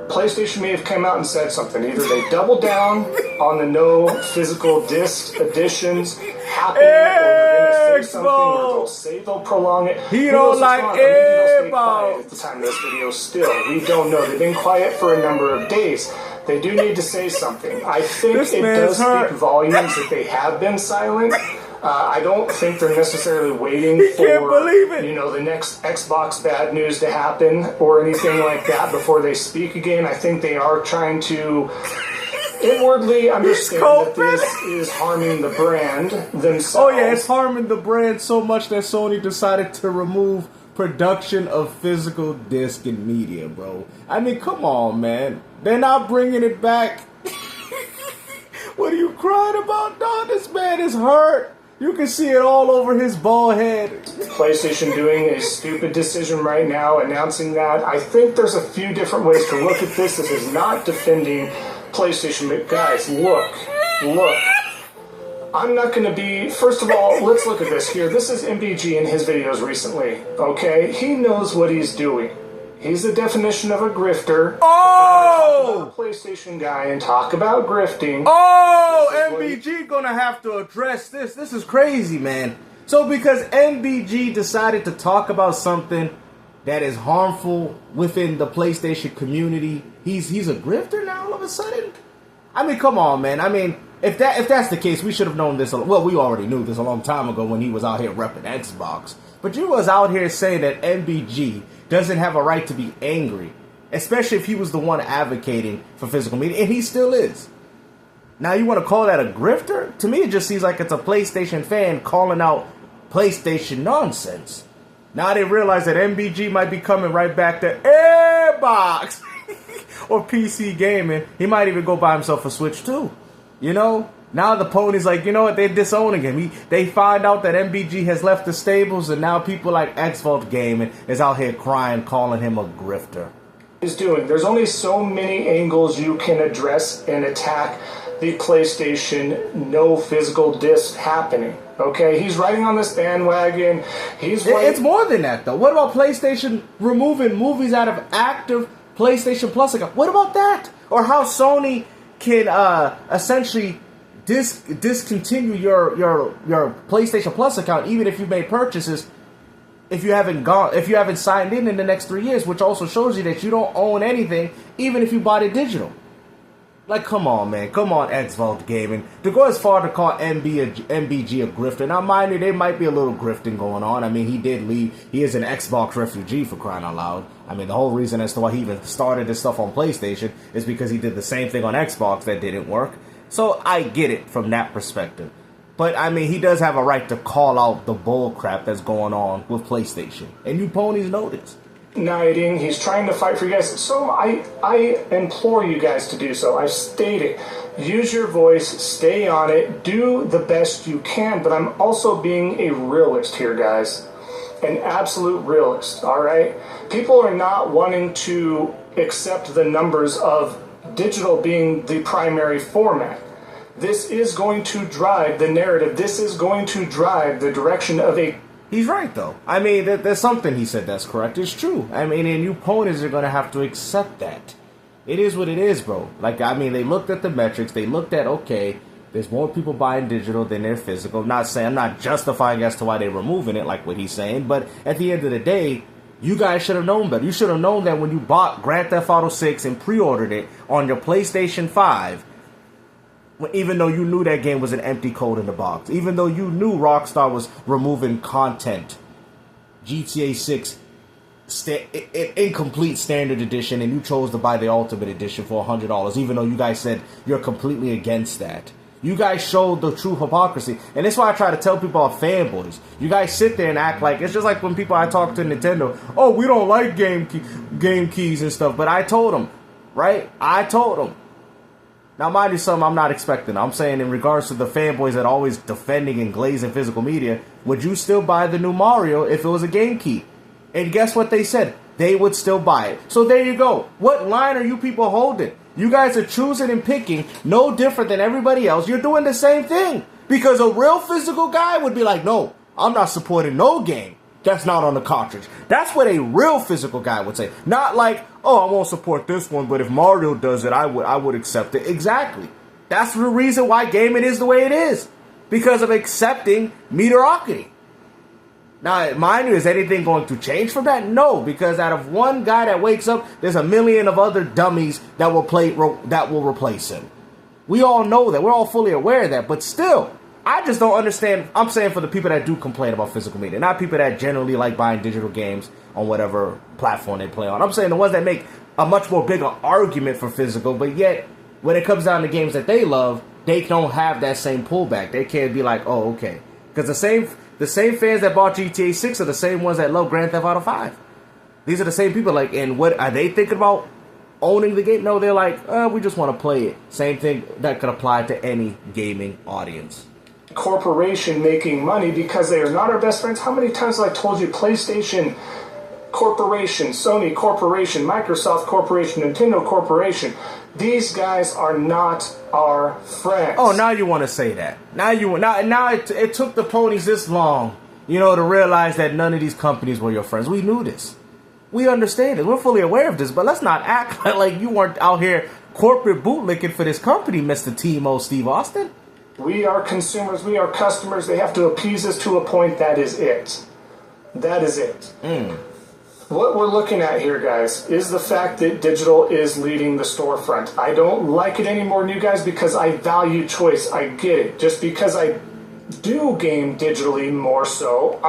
PlayStation may have come out and said something. Either they double down on the no physical disc editions happening, or they're going to say something, or they'll say they'll prolong it. He don't like Xvault. At the time of this video still. We don't know. They've been quiet for a number of days. They do need to say something. I think it does speak volumes that they have been silent. I don't think they're necessarily waiting for, you know, the next Xbox bad news to happen or anything like that before they speak again. I think they are trying to inwardly understand that this is harming the brand themselves. Oh yeah, it's harming the brand so much that Sony decided to remove production of physical disc and media, bro. I mean, come on, man. They're not bringing it back. What are you crying about, dog? This man is hurt. You can see it all over his bald head. PlayStation doing a stupid decision right now, announcing that. I think there's a few different ways to look at this. This is not defending PlayStation, but guys, look. I'm not going to be... First of all, let's look at this here. This is MBG in his videos recently, okay? He knows what he's doing. He's the definition of a grifter. Oh! A PlayStation guy and talk about grifting. Oh! MBG gonna have to address this. This is crazy, man. So because MBG decided to talk about something that is harmful within the PlayStation community, he's a grifter now all of a sudden? I mean, come on, man. I mean, if that's the case, we should have known this. Well, we already knew this a long time ago when he was out here repping Xbox. But you was out here saying that MBG doesn't have a right to be angry, especially if he was the one advocating for physical media, and he still is. Now you want to call that a grifter? To me, it just seems like it's a PlayStation fan calling out PlayStation nonsense. Now they realize that MBG might be coming right back to Xbox or PC gaming. He might even go buy himself a Switch too. You know? Now the pony's like, you know what, they're disowning him. They find out that MBG has left the stables, and now people like Xvault Gaming is out here crying, calling him a grifter. He's doing. There's only so many angles you can address and attack the PlayStation no physical disc happening. Okay, he's riding on this bandwagon. It's more than that, though. What about PlayStation removing movies out of active PlayStation Plus account? What about that? Or how Sony can essentially discontinue your PlayStation Plus account even if you made purchases if you haven't signed in the next 3 years, which also shows you that you don't own anything even if you bought it digital. Like, come on, man. Come on, Xvault Gaming. To go as far to call MBG a grifter. Now, mind you, there might be a little grifting going on. I mean, he did leave. He is an Xbox refugee, for crying out loud. I mean, the whole reason as to why he even started this stuff on PlayStation is because he did the same thing on Xbox that didn't work. So I get it from that perspective. But, I mean, he does have a right to call out the bull crap that's going on with PlayStation. And you ponies know this. Uniting, he's trying to fight for you guys. So I implore you guys to do so. I've stated, use your voice, stay on it, do the best you can. But I'm also being a realist here, guys. An absolute realist, all right? People are not wanting to accept the numbers of digital being the primary format. This is going to drive the narrative. This is going to drive the direction of a... He's right, though. I mean, there's something he said that's correct. It's true. I mean, and you ponies are going to have to accept that. It is what it is, bro. Like, I mean, they looked at the metrics. They looked at, okay, there's more people buying digital than they're physical. I'm not justifying as to why they're removing it, like what he's saying. But at the end of the day, you guys should have known better. You should have known that when you bought Grand Theft Auto 6 and pre-ordered it on your PlayStation 5, even though you knew that game was an empty code in the box, even though you knew Rockstar was removing content, GTA 6 incomplete standard edition, and you chose to buy the ultimate edition for $100, even though you guys said you're completely against that. You guys showed the true hypocrisy, and that's why I try to tell people about Fanboys. You guys sit there and act like, it's just like when people I talk to Nintendo, oh, we don't like game keys and stuff, but I told them, right? I told them. Now, mind you, something I'm not expecting. I'm saying in regards to the fanboys that are always defending and glazing physical media, would you still buy the new Mario if it was a game key? And guess what they said? They would still buy it. So there you go. What line are you people holding? You guys are choosing and picking, no different than everybody else. You're doing the same thing. Because a real physical guy would be like, no, I'm not supporting no game. That's not on the cartridge. That's what a real physical guy would say. Not like, oh, I won't support this one, but if Mario does it, I would accept it. Exactly. That's the reason why gaming is the way it is. Because of accepting mediocrity. Now, mind you, is anything going to change from that? No, because out of one guy that wakes up, there's a million of other dummies that will replace him. We all know that. We're all fully aware of that. But still, I just don't understand. I'm saying for the people that do complain about physical media, not people that generally like buying digital games on whatever platform they play on. I'm saying the ones that make a much more bigger argument for physical, but yet when it comes down to games that they love, they don't have that same pullback. They can't be like, oh, okay. Because the same fans that bought GTA 6 are the same ones that love Grand Theft Auto 5. These are the same people. Like, and what are they thinking about owning the game? No, they're like, we just want to play it. Same thing that could apply to any gaming audience. Corporation making money because they are not our best friends. How many times have I told you PlayStation Corporation, Sony Corporation, Microsoft Corporation, Nintendo Corporation? These guys are not our friends. Oh, now you want to say that. Now it took the ponies this long, to realize that none of these companies were your friends. We knew this. We understand it. We're fully aware of this, but let's not act like you weren't out here corporate bootlicking for this company, Mr. Timo Steve Austin. We are consumers. We are customers. They have to appease us to a point. That is it. That is it. What we're looking at here, guys, is the fact that digital is leading the storefront. I don't like it anymore, you guys, because I value choice. I get it. Just because I do game digitally more so.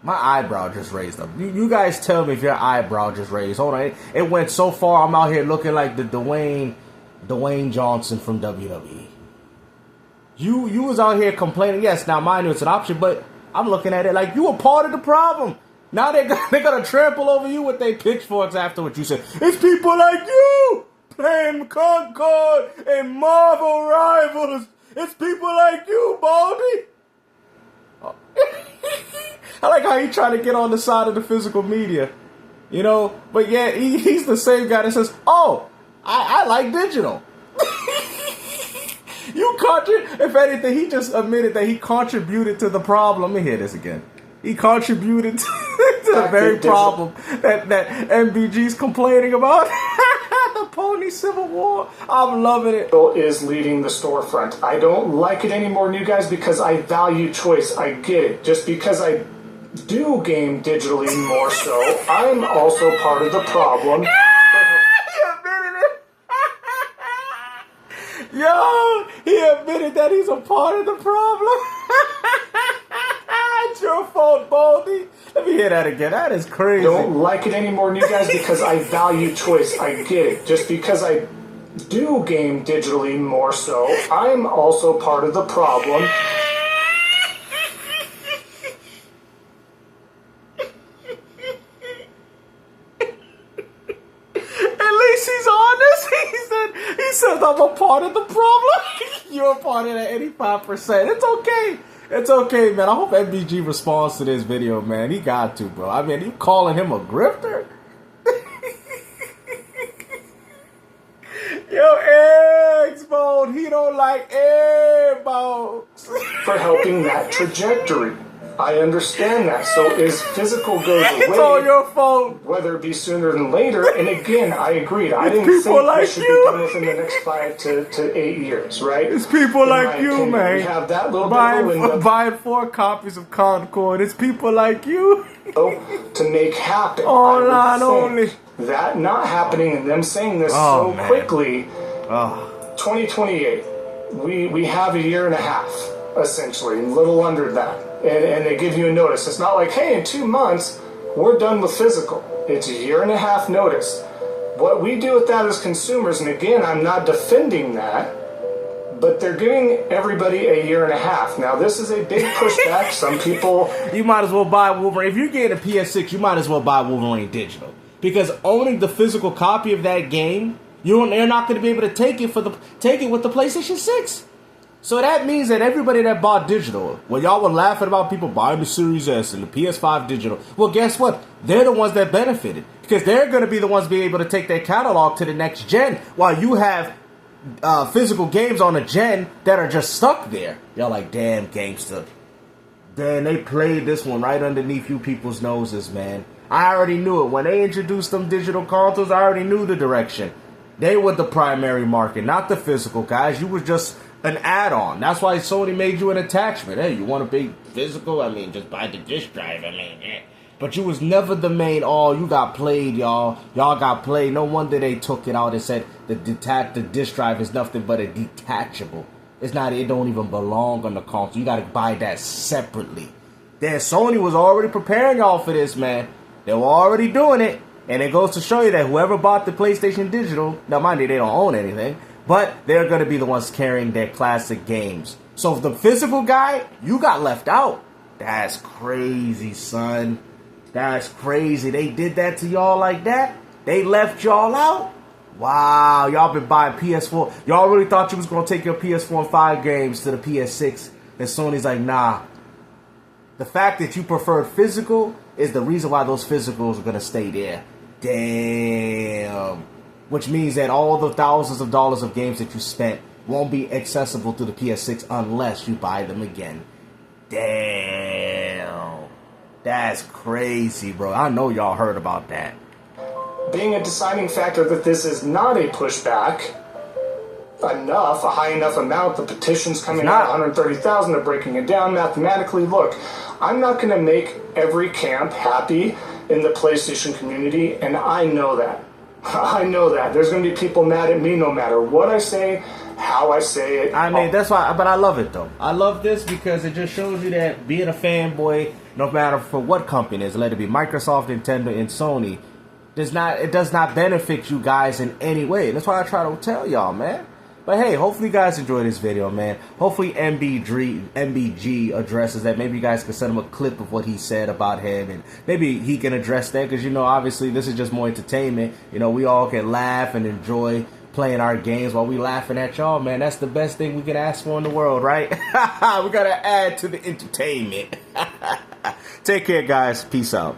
My eyebrow just raised up. You guys tell me if your eyebrow just raised. Hold on. It went so far, I'm out here looking like the Dwayne Johnson from WWE. You was out here complaining. Yes, now mind you, it's an option, but I'm looking at it like you were part of the problem. Now they're gonna trample over you with their pitchforks after what you said. It's people like you playing Concord and Marvel Rivals. It's people like you, Baldy. Oh. I like how he trying to get on the side of the physical media, But yeah, he's the same guy that says, "Oh, I like digital." If anything, he just admitted that he contributed to the problem. Let me hear this again. He contributed to the very problem that MBG's complaining about. The pony civil war. I'm loving it. Is leading the storefront. I don't like it anymore, you guys, because I value choice. I get it. Just because I do game digitally more so, I'm also part of the problem. Yo, he admitted that he's a part of the problem. It's your fault, Baldy. Let me hear that again. That is crazy. I don't like it anymore, you guys, because I value choice. I get it. Just because I do game digitally more so, I'm also part of the problem. He said I'm a part of the problem. You're a part of that 85%. It's okay. It's okay, man. I hope MBG responds to this video, man. He got to, bro. I mean, you calling him a grifter? Yo, Xvault, he don't like Xvault. For helping that trajectory. I understand that. So as physical goes away, it's all your fault. Whether it be sooner than later. And again, I agreed. I didn't think like this should be done within the next 5 to 8 years, right? It's people like you, opinion. man. We have that little bit buying 4 copies of Concord. It's people like you. To make happen. Online only. That not happening and them saying this quickly. 2028. We have a year and a half, essentially, a little under that. And they give you a notice. It's not like, hey, in 2 months, we're done with physical. It's a year and a half notice. What we do with that as consumers, and again, I'm not defending that, but they're giving everybody a year and a half. Now, this is a big pushback. Some people... You might as well buy Wolverine. If you're getting a PS6, you might as well buy Wolverine digital. Because owning the physical copy of that game, you're not going to be able to take it with the PlayStation 6. So that means that everybody that bought digital, when y'all were laughing about people buying the Series S and the PS5 digital, well, guess what? They're the ones that benefited. Because they're going to be the ones being able to take their catalog to the next gen, while you have physical games on a gen that are just stuck there. Y'all like, damn, gangster. Then they played this one right underneath you people's noses, man. I already knew it. When they introduced them digital consoles, I already knew the direction. They were the primary market, not the physical, guys. You were just an add-on. That's why Sony made you an attachment. Hey, you want a big physical? I mean, just buy the disc drive. I mean, But you was never the main, oh, you got played, y'all. Y'all got played. No wonder they took it out and said the disc drive is nothing but a detachable. It's not, it don't even belong on the console. You gotta buy that separately. Then Sony was already preparing y'all for this, man. They were already doing it. And it goes to show you that whoever bought the PlayStation Digital, now mind you, they don't own anything, but they're going to be the ones carrying their classic games. So if the physical guy, you got left out. That's crazy, son. That's crazy. They did that to y'all like that? They left y'all out? Wow, y'all been buying PS4. Y'all really thought you was going to take your PS4 and 5 games to the PS6. And Sony's like, nah. The fact that you preferred physical is the reason why those physicals are going to stay there. Damn. Which means that all the thousands of dollars of games that you spent won't be accessible to the PS6 unless you buy them again. Damn. That's crazy, bro. I know y'all heard about that. Being a deciding factor that this is not a pushback enough, a high enough amount, the petition's coming out 130,000, they're breaking it down mathematically. Look, I'm not going to make every camp happy in the PlayStation community, and I know that. I know that. There's going to be people mad at me no matter what I say, how I say it. I mean, that's why, but I love it, though. I love this because it just shows you that being a fanboy, no matter for what company it is, let it be Microsoft, Nintendo, and Sony, it does not benefit you guys in any way. That's why I try to tell y'all, man. But hey, hopefully you guys enjoyed this video, man. Hopefully MBG addresses that. Maybe you guys can send him a clip of what he said about him, and maybe he can address that, because, you know, obviously this is just more entertainment. You know, we all can laugh and enjoy playing our games while we laughing at y'all, man. That's the best thing we can ask for in the world, right? We gotta add to the entertainment. Take care, guys. Peace out.